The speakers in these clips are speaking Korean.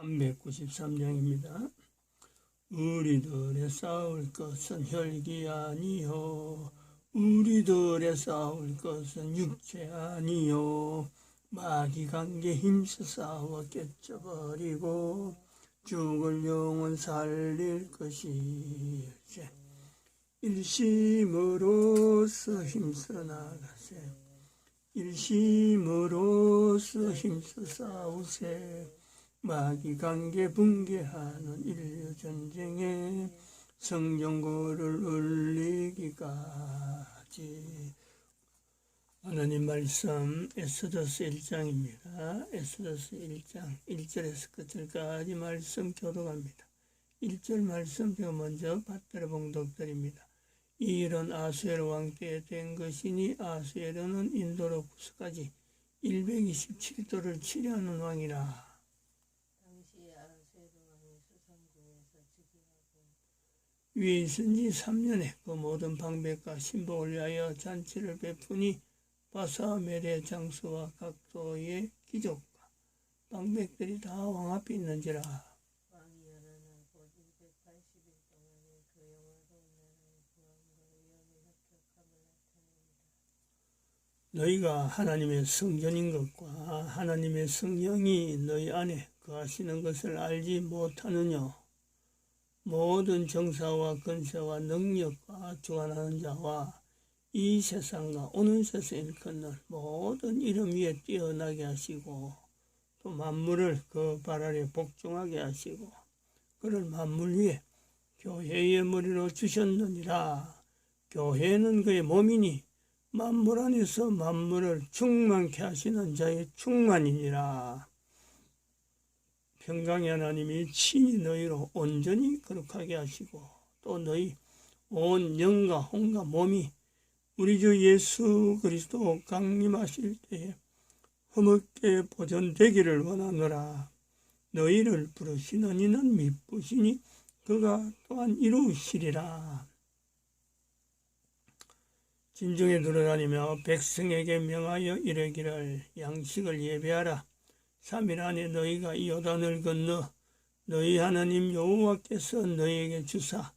393장입니다. 우리들의 싸울 것은 혈기 아니요 우리들의 싸울 것은 육체 아니요 마귀관계 힘써 싸워 깨쳐버리고 죽을 영혼 살릴 것이일세. 일심으로써 힘써 나가세. 일심으로써 힘써 싸우세. 마귀관계 붕괴하는 인류전쟁에 성전고를 울리기까지. 하나님 말씀 에스더서 1장입니다. 에스더서 1장 1절에서 끝절까지 말씀 교독합니다. 1절 말씀 제가 먼저 받들어 봉독드립니다. 이 일은 아수에르 왕 때에 된 것이니 아수에르는 인도로부스까지 127도를 치려하는 왕이라. 위에 있은 지 3년에 그 모든 방백과 신복을 위하여 잔치를 베푸니 바사멜의 장수와 각도의 귀족과 방백들이 다 왕 앞에 있는지라. 너희가 하나님의 성전인 것과 하나님의 성령이 너희 안에 거하시는 것을 알지 못하느냐. 모든 정사와 권세와 능력과 주관하는 자와 이 세상과 오는 세상에 일컫는 모든 이름 위에 뛰어나게 하시고 또 만물을 그 발 아래 복종하게 하시고 그를 만물 위에 교회의 머리로 주셨느니라. 교회는 그의 몸이니 만물 안에서 만물을 충만케 하시는 자의 충만이니라. 평강의 하나님이 친히 너희로 온전히 거룩하게 하시고 또 너희 온 영과 혼과 몸이 우리 주 예수 그리스도 강림하실 때에 흠없게 보존되기를 원하노라. 너희를 부르시는 이는 미쁘시니 그가 또한 이루시리라. 진중에 돌아다니며 백성에게 명하여 이르기를 양식을 예배하라. 3일 안에 너희가 이 요단을 건너 너희 하나님 여호와께서 너희에게 주사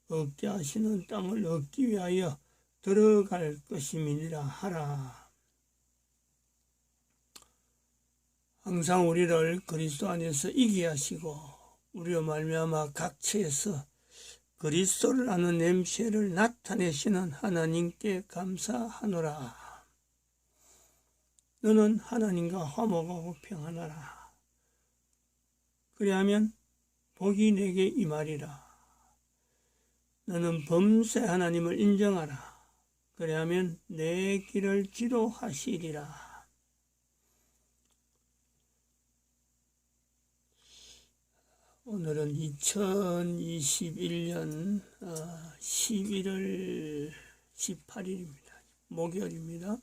얻게 하시는 땅을 얻기 위하여 들어갈 것임이니라 하라. 항상 우리를 그리스도 안에서 이기게 하시고 우리로 말미암아 각처에서 그리스도를 아는 냄새를 나타내시는 하나님께 감사하노라. 너는 하나님과 화목하고 평안하라. 그리하면 복이 내게 임하리라. 너는 범세 하나님을 인정하라. 그리하면 내 길을 지도하시리라. 오늘은 2021년 11월 18일입니다. 목요일입니다.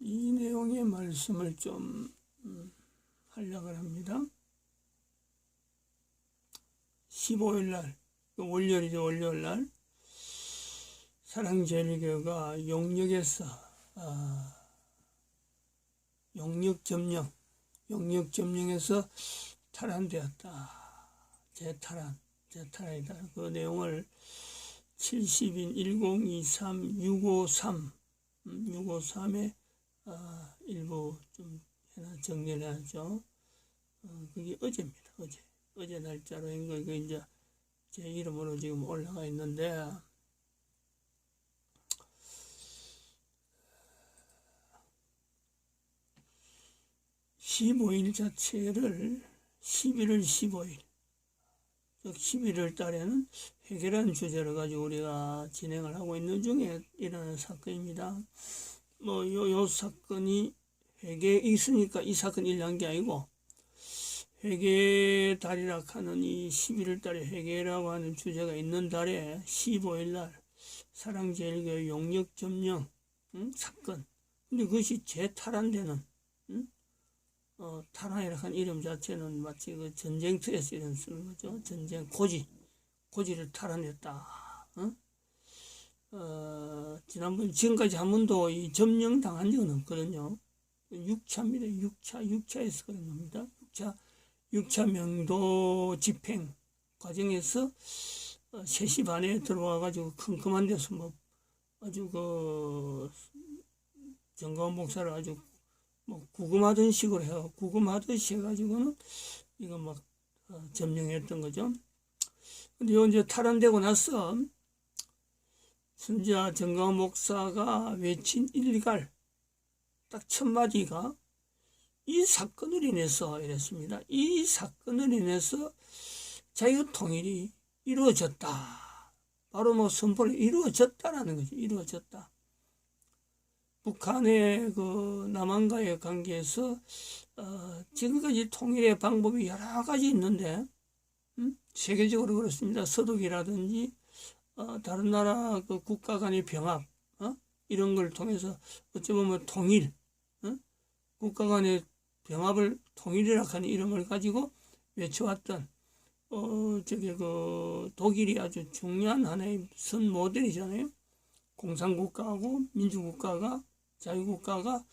이 내용의 말씀을 좀 하려고 합니다. 15일날, 월요일이죠. 월요일날 사랑제일교회가 용역에서 용역점령에서 탈환되었다. 재탈환이다. 그 내용을 70인 1023-653에 일부 좀 정리를 하죠. 그게 어제입니다. 어제 날짜로 한 거, 이거 이제 제 이름으로 지금 올라가 있는데, 15일 자체를 11월 15일, 즉 11월 달에는 회개라는 주제를 가지고 우리가 진행을 하고 있는 중에 일어나는 사건입니다. 요 사건이 회개에 있으니까 이 사건이 일어난 게 아니고, 회개 달이라 하는 이 11월 달에 회개라고 하는 주제가 있는 달에 15일 날 사랑제일교회 용역점령 사건. 근데 그것이 재탈환되는, 탈환이라 하는 이름 자체는 마치 그 전쟁터에서 이런 쓰는 거죠. 전쟁 고지를 탈환했다. 지난번, 지금까지 한 번도 이 점령 당한 적은 없거든요. 6차입니다. 6차에서 그런 겁니다. 6차 명도 집행 과정에서 3시 반에 들어와가지고 컴컴한 데서 뭐 아주 정가원 목사를 아주 뭐 구금하던 식으로 구금하듯이 해가지고는 이거 막 점령했던 거죠. 근데 이제 탈환되고 나서 선지자 정가원 목사가 외친 일갈 딱 첫 마디가 이 사건을 인해서 이랬습니다. 이 사건을 인해서 자유통일이 이루어졌다. 바로 뭐 선포를 이루어졌다라는 거죠. 이루어졌다. 북한의 남한과의 관계에서 지금까지 통일의 방법이 여러 가지 있는데 세계적으로 그렇습니다. 서독이라든지 다른 나라 국가 간의 병합 이런 걸 통해서 어찌 보면 통일 국가 간의 병합을 통일이라 하는 이름을 가지고 외쳐왔던 독일이 아주 중요한 하나의 선 모델이잖아요. 공산국가하고 민주국가가 자유국가가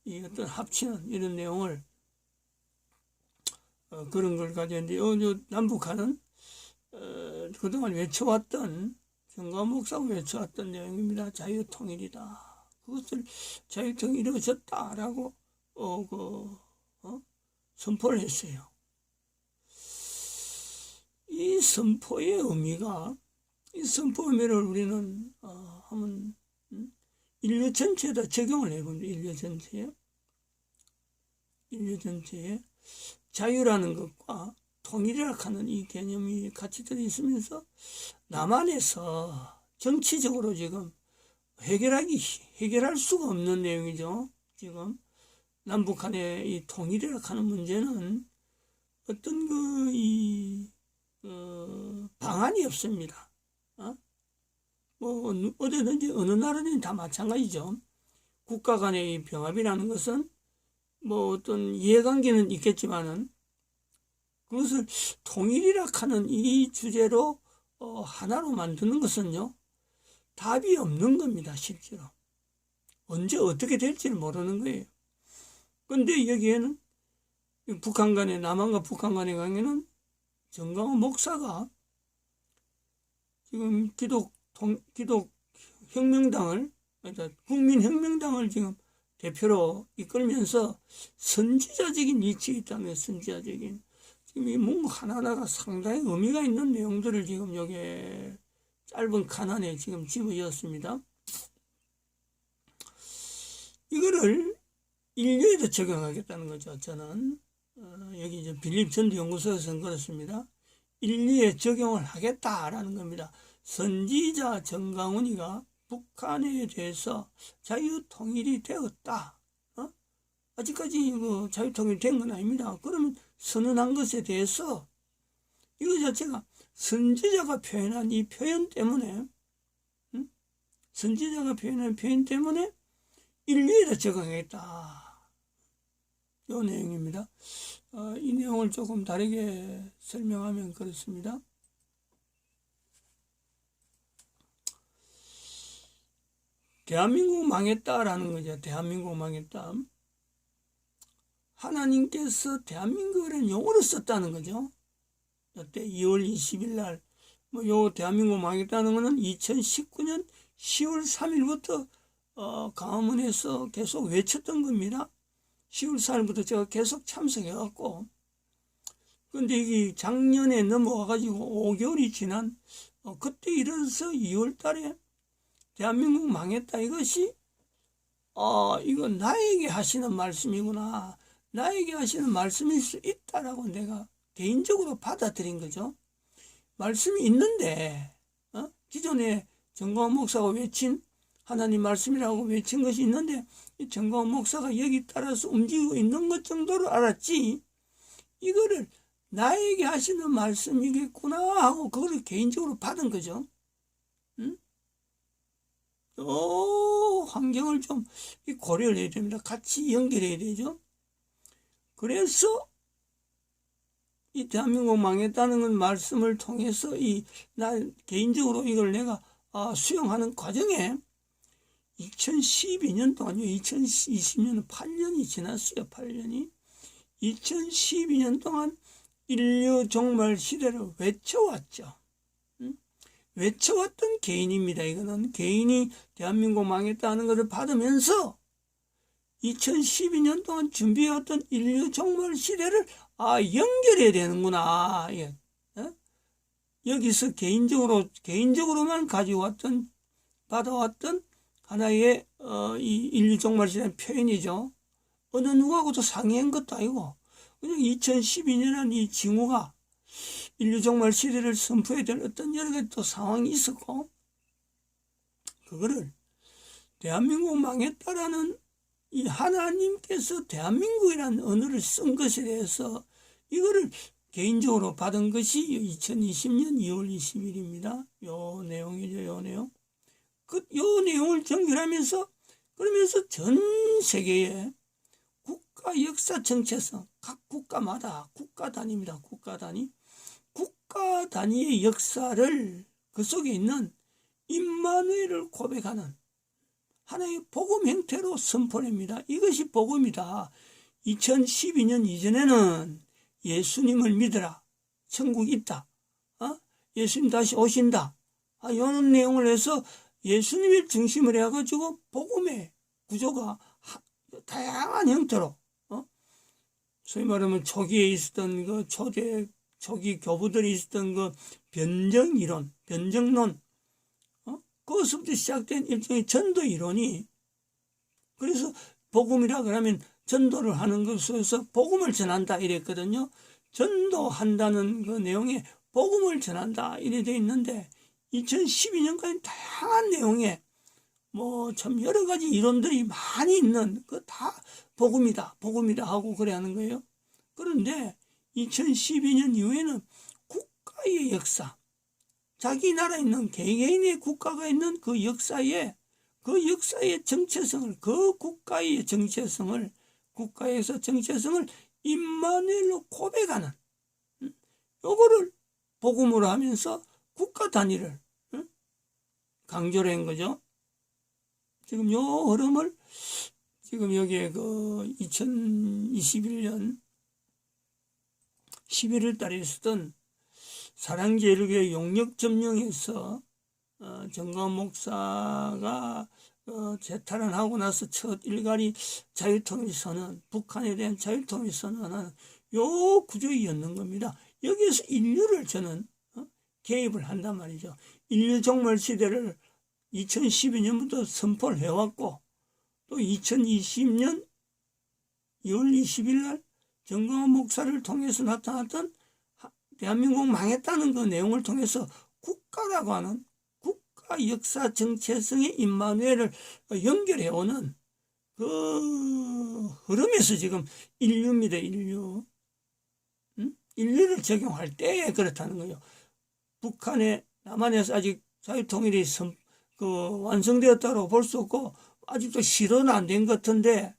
이 어떤 합치는 이런 내용을 그런 걸 가졌는데 남북한은 그동안 외쳐왔던 정가원 목사가 외쳐왔던 내용입니다. 자유통일이다. 그것을 자유통일이 이루어졌다라고 선포를 했어요. 이 선포의 의미가 이 선포 의미를 우리는 한번 인류 전체에다 적용을 해봅니다. 인류 전체에 자유라는 것과 통일이라 하는 이 개념이 같이 들어있으면서 남한에서 정치적으로 지금 해결할 수가 없는 내용이죠. 지금 남북한의 이 통일이라 하는 문제는 어떤 방안이 없습니다. 뭐 어디든지 어느 나라든 다 마찬가지죠. 국가 간의 이 병합이라는 것은 뭐 어떤 이해관계는 있겠지만은 그것을 통일이라 하는 이 주제로 하나로 만드는 것은요 답이 없는 겁니다. 실제로 언제 어떻게 될지를 모르는 거예요. 그런데 여기에는 북한 간의 남한과 북한 간의 관계는 정가원 목사가 지금 기독혁명당을 그러니까 국민혁명당을 지금 대표로 이끌면서 선지자적인 위치에 있다면 선지자적인 지금 이 문구 하나하나가 상당히 의미가 있는 내용들을 지금 여기에 짧은 칸안에 지금 집어넣었습니다. 이거를 인류에도 적용하겠다는 거죠. 저는 여기 이제 빌립 전도연구소에서는 그렇습니다. 인류에 적용을 하겠다라는 겁니다. 선지자 정강훈이가 북한에 대해서 자유통일이 되었다. 아직까지 자유통일이 된 건 아닙니다. 그러면 선언한 것에 대해서 이거 자체가 선지자가 표현한 이 표현 때문에 선지자가 표현한 표현 때문에 인류에다 적용하겠다. 이 내용입니다. 이 내용을 조금 다르게 설명하면 그렇습니다. 대한민국 망했다라는 거죠. 대한민국 망했다. 하나님께서 대한민국이라는 용어를 썼다는 거죠. 이때 2월 20일 날, 요 대한민국 망했다는 거는 2019년 10월 3일부터 강화문에서 계속 외쳤던 겁니다. 10월 4일부터 제가 계속 참석해갖고, 근데 이게 작년에 넘어와가지고 5개월이 지난, 그때 일어서 2월 달에 대한민국 망했다. 이것이, 이거 나에게 하시는 말씀이구나. 나에게 하시는 말씀일 수 있다라고 내가 개인적으로 받아들인 거죠. 말씀이 있는데, 기존에 정가원 목사가 외친 하나님 말씀이라고 외친 것이 있는데, 이 정가원 목사가 여기 따라서 움직이고 있는 것 정도로 알았지, 이거를 나에게 하시는 말씀이겠구나 하고 그걸 개인적으로 받은 거죠. 환경을 좀 고려를 해야 됩니다. 같이 연결해야 되죠. 그래서 이 대한민국 망했다는 말씀을 통해서 나 개인적으로 이걸 내가 수용하는 과정에 2012년 동안요, 2020년은 8년이 지났어요. 8년이. 2012년 동안 인류 종말 시대를 외쳐왔죠. 외쳐왔던 개인입니다. 이거는 개인이 대한민국 망했다는 것을 받으면서 2012년 동안 준비해왔던 인류 종말 시대를 연결해야 되는구나. 예. 여기서 개인적으로만 가져왔던, 받아왔던 하나의 이 인류 종말 시대의 표현이죠. 어느 누구하고도 상의한 것도 아니고 그냥 2012년에는 이 징후가 인류 종말 시대를 선포해야 될 어떤 여러 가지 또 상황이 있었고, 그거를 대한민국 망했다라는 이 하나님께서 대한민국이라는 언어를 쓴 것에 대해서 이거를 개인적으로 받은 것이 2020년 2월 20일입니다. 요 내용이죠, 요 내용. 요 내용을 정결하면서, 그러면서 전 세계에 국가 역사 정체성, 각 국가마다 국가 단위입니다. 국가 단위. 국가 단위의 역사를 그 속에 있는 임마누엘을 고백하는 하나의 복음 형태로 선포합니다. 이것이 복음이다. 2012년 이전에는 예수님을 믿으라. 천국이 있다. 예수님 다시 오신다. 이런 내용을 해서 예수님을 중심으로 해가지고 복음의 구조가 다양한 형태로, 소위 말하면 초기에 있었던 그 초기 교부들이 있었던 그 변정 이론, 변정론, 그것부터 시작된 일종의 전도 이론이, 그래서 복음이라 그러면 전도를 하는 것에서 복음을 전한다 이랬거든요. 전도한다는 그 내용에 복음을 전한다 이래 되어 있는데 2012년까지 다양한 내용에 참 여러 가지 이론들이 많이 있는 그 다 복음이다 하고 그래 하는 거예요. 그런데 2012년 이후에는 국가의 역사, 자기 나라에 있는 개개인의 국가가 있는 그 역사의 정체성을, 그 국가의 정체성을, 국가에서 정체성을 임마누엘로 고백하는, 요거를 복음으로 하면서 국가 단위를 강조를 한 거죠. 지금 요 흐름을 지금 여기에 그 2021년 11월 달에 있었던 사랑제일교회 용역점령에서 정광훈 목사가 재탈을 하고 나서 첫 일가리 자유통일 선언, 북한에 대한 자유통일 선언하는 요 구조였는 겁니다. 여기에서 인류를 저는 개입을 한단 말이죠. 인류 종말 시대를 2012년부터 선포를 해왔고, 또 2020년 2월 20일 날 정광훈 목사를 통해서 나타났던 대한민국 망했다는 그 내용을 통해서 국가라고 하는 국가 역사 정체성의 임마누엘을 연결해오는 그 흐름에서 지금 인류입니다. 인류를 적용할 때 그렇다는 거예요. 북한에, 남한에서 아직 자유통일이 완성되었다고 볼 수 없고 아직도 실현은 안 된 것 같은데,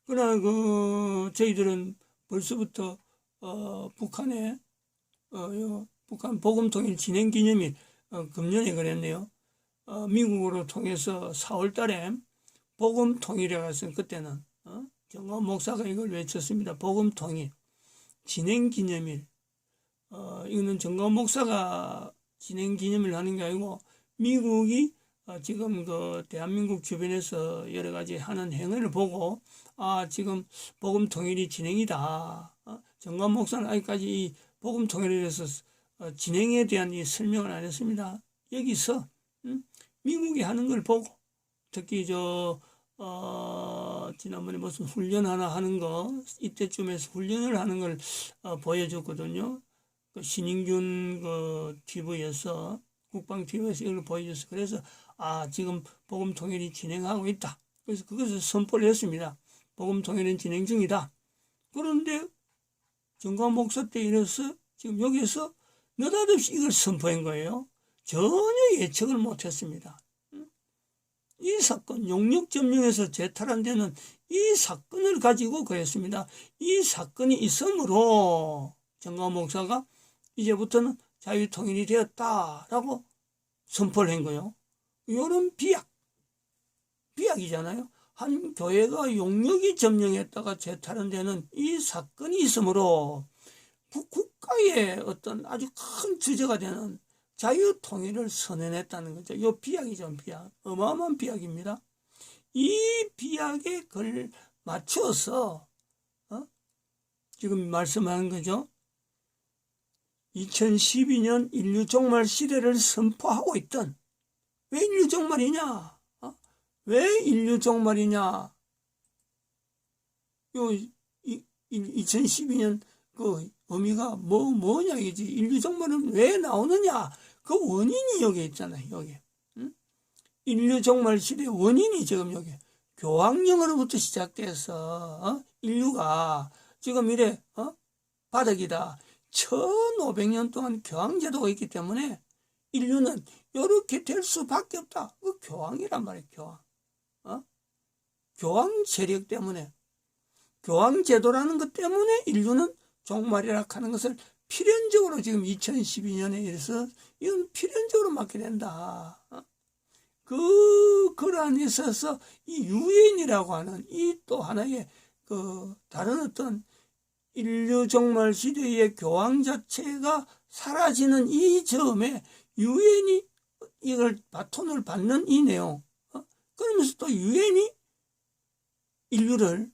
그러나 저희들은 벌써부터 북한에 북한 복음통일 진행기념일 금년에 그랬네요. 미국으로 통해서 4월 달에 복음통일에 갔어요. 그때는 정광훈 목사가 이걸 외쳤습니다. 복음통일 진행기념일. 이거는 정광훈 목사가 진행기념일 하는 게 아니고 미국이 지금 그 대한민국 주변에서 여러 가지 하는 행위를 보고 지금 복음 통일이 진행이다. 정광훈 목사는 아직까지 이 복음 통일에 대해서 진행에 대한 이 설명을 안 했습니다. 여기서 미국이 하는 걸 보고, 특히 지난번에 무슨 훈련 하나 하는 거, 이때쯤에서 훈련을 하는 걸 보여줬거든요. 그 신인균 TV에서, 국방 TV에서 이걸 보여줬어. 그래서 지금 복음 통일이 진행하고 있다. 그래서 그것을 선포를 했습니다. 복음 통일은 진행 중이다. 그런데 정광훈 목사 때 이래서 지금 여기서 느닷없이 이걸 선포한 거예요. 전혀 예측을 못했습니다. 이 사건, 용역점령에서 재탈한 데는 이 사건을 가지고 그랬습니다. 이 사건이 있으므로 정광훈 목사가 이제부터는 자유통일이 되었다라고 선포를 한 거요. 이런 비약이잖아요. 한 교회가 용역이 점령했다가 재탈환되는 이 사건이 있으므로 국가의 어떤 아주 큰 주제가 되는 자유통일을 선언했다는 거죠. 이 비약이죠, 비약. 어마어마한 비약입니다. 이 비약에 맞추어서 지금 말씀하는 거죠. 2012년 인류 종말 시대를 선포하고 있던, 왜 인류 종말이냐? 왜 인류 종말이냐? 2012년 그 의미가 뭐냐 이지. 인류 종말은 왜 나오느냐? 그 원인이 여기 있잖아요. 여기. 인류 종말 시대의 원인이 지금 여기 교황령으로부터 시작돼서 인류가 지금 이래 바닥이다. 1500년 동안 교황제도가 있기 때문에 인류는 이렇게 될 수밖에 없다. 그 교황이란 말이에요. 교황. 교황 세력 때문에, 교황 제도라는 것 때문에 인류는 종말이라 하는 것을 필연적으로 지금 2012년에 이래서 이건 필연적으로 맞게 된다. 그러한 데 있어서 이 유엔이라고 하는 이 또 하나의 그 다른 어떤 인류 종말 시대의 교황 자체가 사라지는 이 점에 유엔이 이걸 바톤을 받는 이 내용. 그러면서 또 유엔이 인류를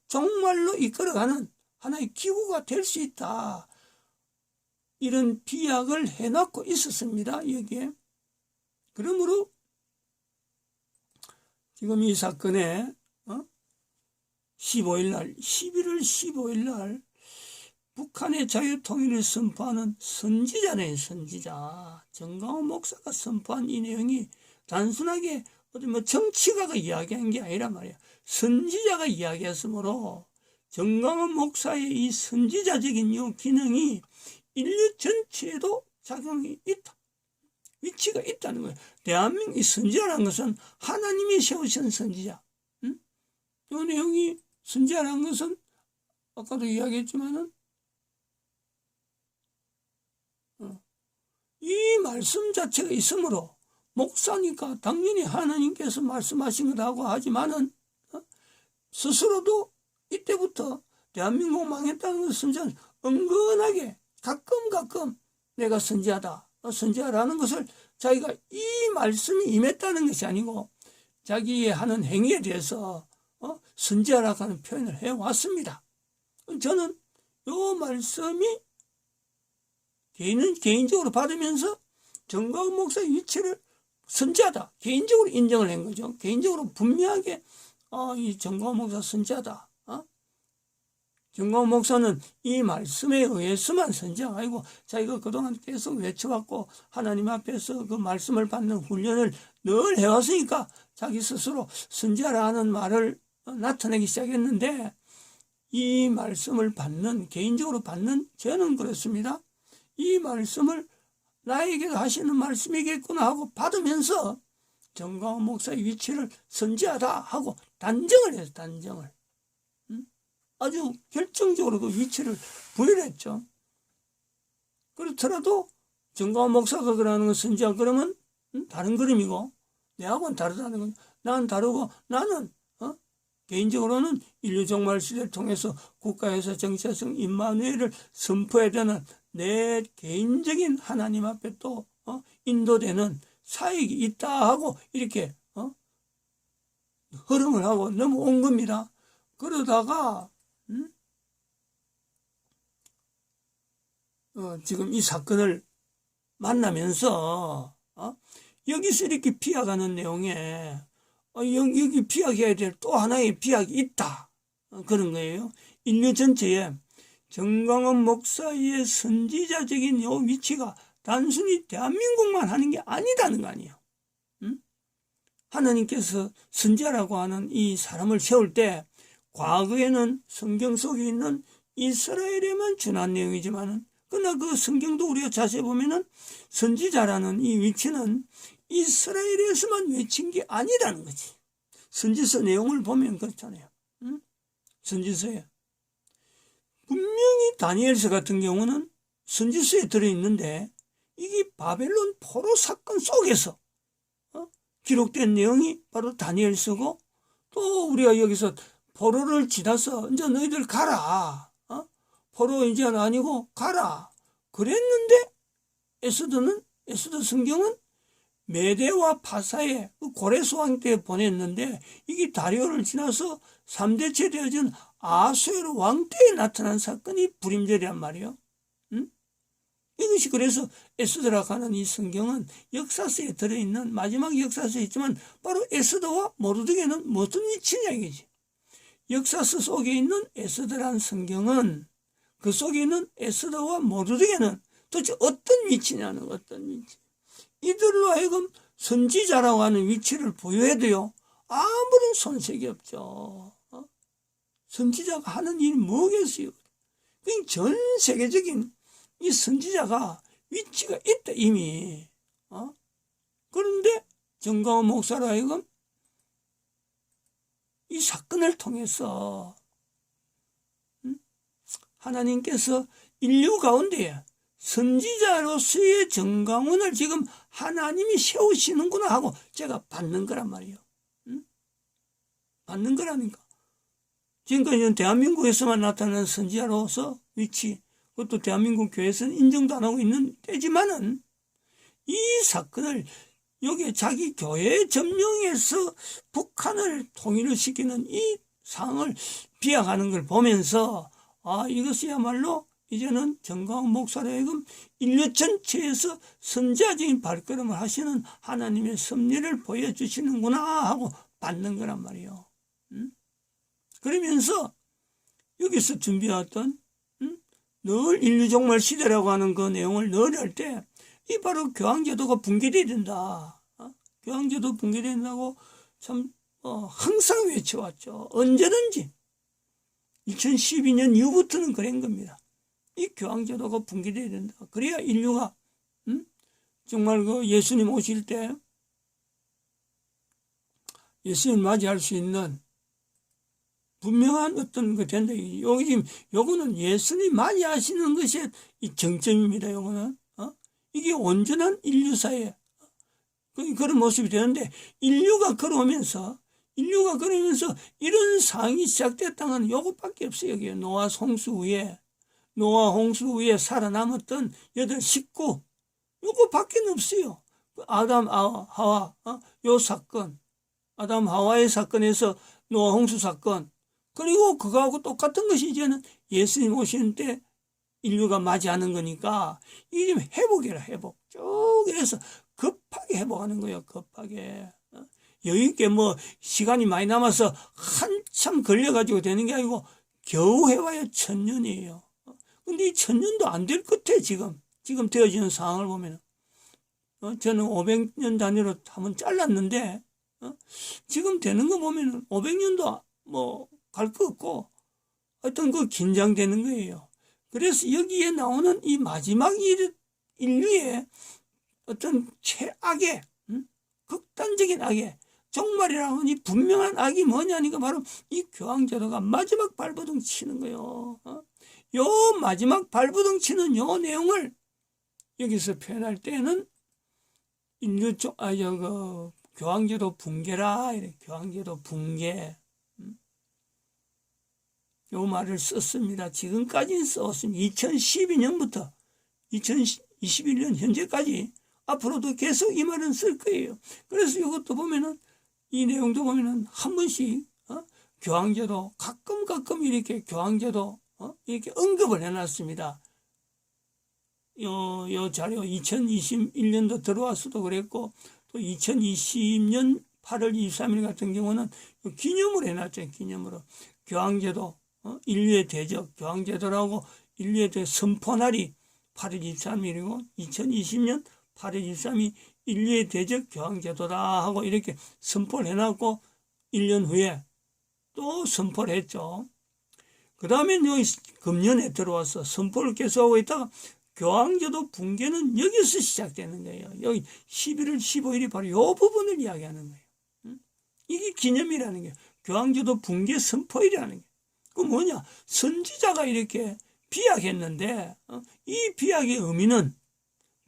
정말로 이끌어가는 하나의 기구가 될 수 있다. 이런 비약을 해놓고 있었습니다. 여기에. 그러므로 지금 이 사건에 15일 날, 11월 15일 날 북한의 자유통일을 선포하는 선지자네, 선지자. 정강훈 목사가 선포한 이 내용이 단순하게 어디 정치가가 이야기한 게 아니란 말이야. 선지자가 이야기했으므로 정강훈 목사의 이 선지자적인 이 기능이 인류 전체에도 작용이 있다. 위치가 있다는 거예요. 대한민국의 선지자라는 것은 하나님이 세우신 선지자. 이 내용이 선지자라는 것은 아까도 이야기했지만은 이 말씀 자체가 있으므로 목사니까 당연히 하나님께서 말씀하신 거라고 하지만은 스스로도 이때부터 대한민국 망했다는 것을 선지자는 은근하게 가끔 내가 선지자라는 것을 자기가 이 말씀이 임했다는 것이 아니고 자기의 하는 행위에 대해서 선지자라고 하는 표현을 해왔습니다. 저는 이 말씀이 개인적으로 받으면서 정강훈 목사의 위치를 선지자다. 개인적으로 인정을 한 거죠. 개인적으로 분명하게 이 정강훈 목사 선지자다. 정강훈 목사는 이 말씀에 의해서만 선지자가 아니고 자기가 그동안 계속 외쳐왔고 하나님 앞에서 그 말씀을 받는 훈련을 늘 해왔으니까 자기 스스로 선지자라는 말을 나타내기 시작했는데 이 말씀을 개인적으로 받는 저는 그렇습니다. 이 말씀을 나에게도 하시는 말씀이겠구나 하고 받으면서 정강훈 목사의 위치를 선지하다 하고 단정을 해서 단정을. 아주 결정적으로 그 위치를 부여를 했죠. 그렇더라도 정강훈 목사가 그러는 건 선지자 그러면 다른 그림이고 내하고는 다르다는 거죠. 난 다르고 나는 개인적으로는 인류 종말 시대를 통해서 국가에서 정체성 임마누엘을 선포해야 되는 내 개인적인 하나님 앞에 또 인도되는 사역이 있다 하고 이렇게 흐름을 하고 넘어온 겁니다. 그러다가 지금 이 사건을 만나면서 여기서 이렇게 비약하는 내용에 여기 비약해야 될 또 하나의 비약이 있다. 그런 거예요. 인류 전체에 정강훈 목사의 선지자적인 요 위치가 단순히 대한민국만 하는 게 아니다는 거 아니에요. 하나님께서 선지자라고 하는 이 사람을 세울 때 과거에는 성경 속에 있는 이스라엘에만 준한 내용이지만은 그러나 그 성경도 우리가 자세히 보면은 선지자라는 이 위치는 이스라엘에서만 외친 게 아니라는 거지. 선지서 내용을 보면 그렇잖아요. 선지서에 분명히 다니엘서 같은 경우는 선지서에 들어있는데 이게 바벨론 포로 사건 속에서 기록된 내용이 바로 다니엘서고, 또 우리가 여기서 포로를 지나서 이제 너희들 가라, 포로 이제는 아니고 가라 그랬는데, 에스더 성경은 메대와 파사의 고레스 왕 때 보냈는데, 이게 다리오를 지나서 3대째 되어진 아수에르 왕 때에 나타난 사건이 불임절이란 말이에요. 이것이 그래서 에스더라고 하는 이 성경은 역사서에 들어있는 마지막 역사서에 있지만, 바로 에스더와 모르드게는 무슨 위치냐 이거지. 역사서 속에 있는 에스더란 성경은, 그 속에 있는 에스더와 모르드게는 도대체 어떤 위치냐는, 어떤 위치. 이들로 하여금 선지자라고 하는 위치를 보여도요, 아무런 손색이 없죠. 선지자가 하는 일이 뭐겠어요? 전 세계적인 이 선지자가 위치가 있다 이미. 그런데 정강원 목사로 하여금 이 사건을 통해서 하나님께서 인류 가운데 선지자로서의 정강원을 지금 하나님이 세우시는구나 하고 제가 받는 거란 말이에요. 받는 거라니까. 지금까지 대한민국에서만 나타나는 선지자로서 위치, 그것도 대한민국 교회에서는 인정도 안 하고 있는 때지만은, 이 사건을 여기 자기 교회에 점령해서 북한을 통일을 시키는 이 상황을 비약하는 걸 보면서, 이것이야말로 이제는 정강원 목사로 하여금 인류 전체에서 선지자적인 발걸음을 하시는 하나님의 섭리를 보여주시는구나 하고 받는 거란 말이에요. 그러면서 여기서 준비해왔던 늘 인류종말 시대라고 하는 그 내용을 늘 할 때, 이 바로 교황제도가 붕괴돼야 된다. 교황제도 붕괴된다고 참 항상 외쳐왔죠. 언제든지 2012년 이후부터는 그런 겁니다. 이 교황제도가 붕괴돼야 된다. 그래야 인류가 정말 그 예수님 오실 때 예수님 맞이할 수 있는 분명한 어떤 거 된다. 여기 지금 요거는 예수님 맞이하시는 것이 이 정점입니다. 요거는 이게 온전한 인류사회 그런 모습이 되는데, 인류가 걸어오면서 이런 상황이 시작됐다는 요것밖에 없어요. 여기 노아 홍수 후에 살아남았던 8 식구, 요거밖에 없어요. 아담 하와 요 사건, 아담 하와의 사건에서 노아 홍수 사건, 그리고 그거하고 똑같은 것이 이제는 예수님 오시는 때 인류가 맞이하는 거니까, 이게 지금 회복이라, 회복. 쭉 해서 급하게 회복하는 거예요. 급하게. 여유있게 시간이 많이 남아서 한참 걸려가지고 되는 게 아니고, 겨우 해봐야 1000년이에요. 근데 이 1000년도 안 될 것 같아, 지금 되어지는 상황을 보면. 저는 500년 단위로 한번 잘랐는데, 지금 되는 거 보면 500년도 갈 거 없고, 어떤 긴장되는 거예요. 그래서 여기에 나오는 이 마지막 인류의 어떤 최악의, 극단적인 악의, 종말이라는 이 분명한 악이 뭐냐니까 바로 이 교황제도가 마지막 발버둥 치는 거예요. 요 마지막 발버둥 치는 요 내용을 여기서 표현할 때는 교황제도 붕괴라, 이래. 교황제도 붕괴. 요 말을 썼습니다. 지금까지는 써왔습니다. 2012년부터 2021년 현재까지 앞으로도 계속 이 말은 쓸 거예요. 그래서 이것도 보면은, 이 내용도 보면은 한 번씩 교황제도 가끔 이렇게 교황제도 이렇게 언급을 해놨습니다. 요 자료 2021년도 들어왔어도 그랬고, 또 2020년 8월 23일 같은 경우는 기념으로 해놨죠. 기념으로 교황제도 인류의 대적, 교황제도라고 인류의 대적 선포날이 8월 23일이고 2020년 8월 23일 인류의 대적 교황제도다 하고 이렇게 선포를 해놨고, 1년 후에 또 선포를 했죠. 그 다음에 여기 금년에 들어와서 선포를 계속하고 있다가, 교황제도 붕괴는 여기서 시작되는 거예요. 여기 11월 15일이 바로 이 부분을 이야기하는 거예요. 이게 기념이라는 게, 교황제도 붕괴 선포일이라는 게. 그 뭐냐? 선지자가 이렇게 비약했는데, 이 비약의 의미는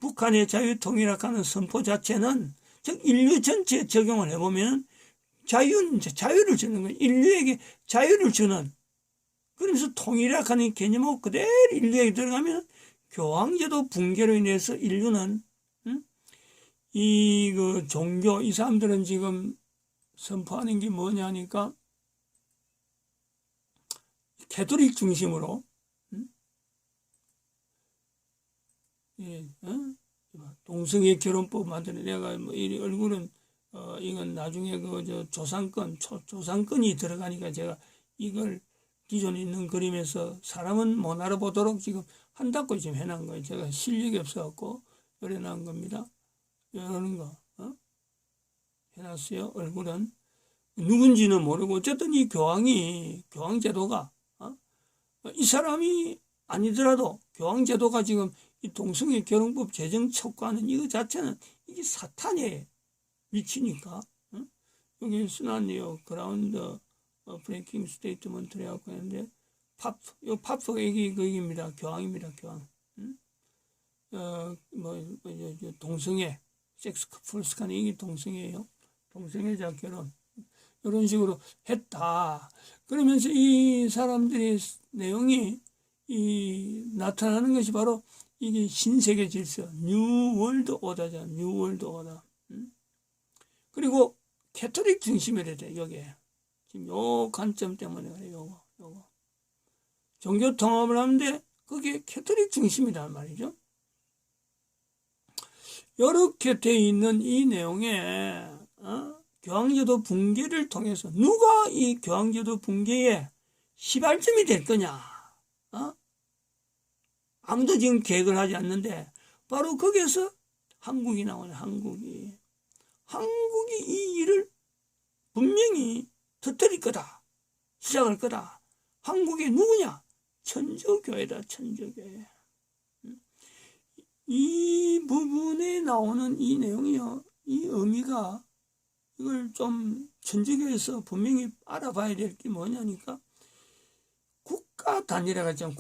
북한의 자유통일학하는 선포 자체는 즉 인류 전체에 적용을 해보면 자유를 주는 거예요. 인류에게 자유를 주는. 그러면서 통일학하는 개념하고 그대로 인류에게 들어가면 교황제도 붕괴로 인해서 인류는 그 종교, 이 사람들은 지금 선포하는 게 뭐냐니까 캐톨릭 중심으로 동성애 결혼법 만드는 내가 뭐 이 얼굴은 이건 나중에 그 조상권이 들어가니까 제가 이걸 기존에 있는 그림에서 사람은 못 알아보도록 지금 한다고 지금 해놓은 거예요. 제가 실력이 없어갖고 그래놓은 겁니다. 이러는 거 해놨어요. 얼굴은 누군지는 모르고 어쨌든 이 교황제도가 이 사람이 아니더라도 교황제도가 지금 이 동성애 결혼법 제정 촉구하는 이거 자체는 이게 사탄에 미치니까 여기 쓰놨네요. 그라운드 브레이킹 스테이트먼트를 하고 있는데 파프가 이게 그 얘기입니다. 교황입니다. 교황. 동성애 섹스 커플스 간에 이게 동성애예요. 동성애자 결혼 이런 식으로 했다. 그러면서 이 사람들의 내용이 나타나는 것이 바로 이게 신세계 질서, 뉴 월드 오더죠. 뉴 월드 오더. 그리고 캐톨릭 중심이래 돼, 여기에. 지금 요 관점 때문에 그래요, 요거. 종교 통합을 하는데 그게 캐톨릭 중심이란 말이죠. 이렇게 돼 있는 이 내용에 교황제도 붕괴를 통해서 누가 이 교황제도 붕괴의 시발점이 될 거냐? 아무도 지금 계획을 하지 않는데 바로 거기에서 한국이 나오네. 한국이 이 일을 분명히 터뜨릴 거다. 시작할 거다. 한국이 누구냐? 천주교회다. 천주교회. 이 부분에 나오는 이 내용이요. 이 의미가 이걸 좀 천주교에서 분명히 알아봐야 될 게 뭐냐니까 국가 단위라고 했잖아요.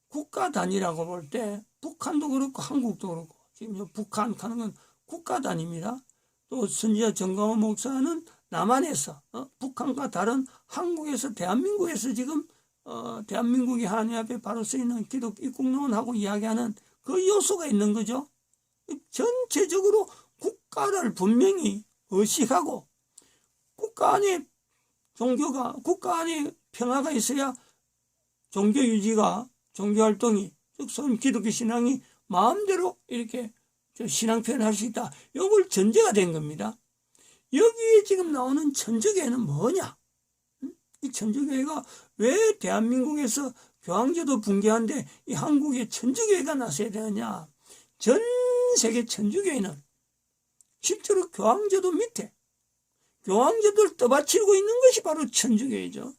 국가 단위라고 볼 때 북한도 그렇고 한국도 그렇고 지금 북한 하는 건 국가 단위입니다. 또 선지자 정광훈 목사는 남한에서 북한과 다른 한국에서 대한민국에서 지금 대한민국이 한의앞에 바로 쓰이는 기독교 입국론하고 이야기하는 그 요소가 있는 거죠. 전체적으로 국가를 분명히 의식하고 국가 안에 국가 안에 평화가 있어야 종교 유지가 종교 활동이 즉 기독교 신앙이 마음대로 이렇게 신앙 표현할 수 있다. 이걸 전제가 된 겁니다. 여기에 지금 나오는 천주교회는 뭐냐? 이 천주교회가 왜 대한민국에서 교황제도 붕괴한데 이 한국에 천주교회가 나서야 되느냐? 전 세계 천주교회는 실제로 교황제도 밑에 교황제도를 떠받치고 있는 것이 바로 천주교회죠.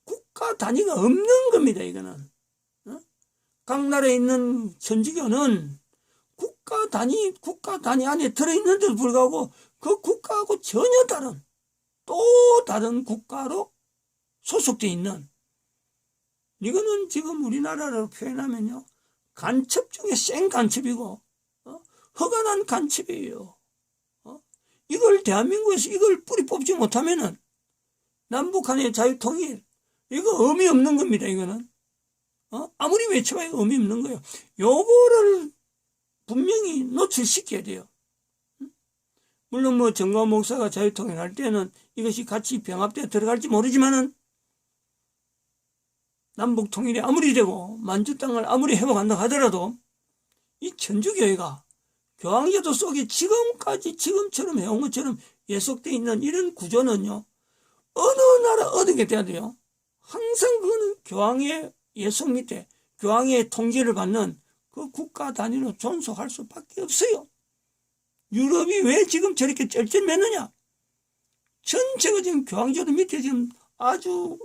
국가 단위가 없는 겁니다. 이거는 각 나라에 있는 천주교는 국가 단위 안에 들어있는데도 불구하고 그 국가하고 전혀 다른 또 다른 국가로 소속되어 있는 이거는 지금 우리나라로 표현하면요 간첩 중에 센 간첩이고 허가난 간첩이에요. 이걸 대한민국에서 이걸 뿌리 뽑지 못하면은 남북한의 자유통일 이거 의미 없는 겁니다. 이거는 아무리 외쳐봐야 의미 없는 거예요. 요거를 분명히 노출시켜야 돼요. 물론 뭐 정광훈 목사가 자유통일 할 때는 이것이 같이 병합되어 들어갈지 모르지만은 남북 통일이 아무리 되고 만주 땅을 아무리 회복한다고 하더라도 이 천주교회가 교황제도 속에 지금처럼 해온 것처럼 예속되어 있는 이런 구조는요 어느 나라 어디게 돼야 돼요. 항상 그거는 교황의 예속 밑에 교황의 통제를 받는 그 국가 단위로 존속할 수밖에 없어요. 유럽이 왜 지금 저렇게 쩔쩔매느냐? 전체가 지금 교황제도 밑에 지금 아주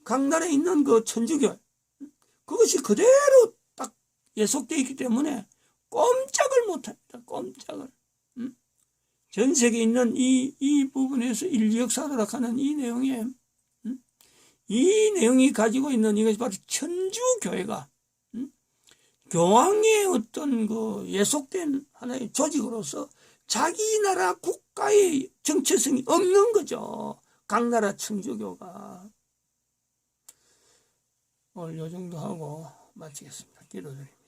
각 나라에 있는 그 천주교 그것이 그대로 딱 예속되어 있기 때문에 꼼짝을 못합니다. 꼼짝을. 전 세계에 있는 이 부분에서 인류 역사를 하는 이 내용에 이 내용이 가지고 있는 이것이 바로 천주교회가 교황의 어떤 그 예속된 하나의 조직으로서 자기 나라 국가의 정체성이 없는 거죠. 각 나라 천주교가. 오늘 요 정도 하고 마치겠습니다. 기도드립니다.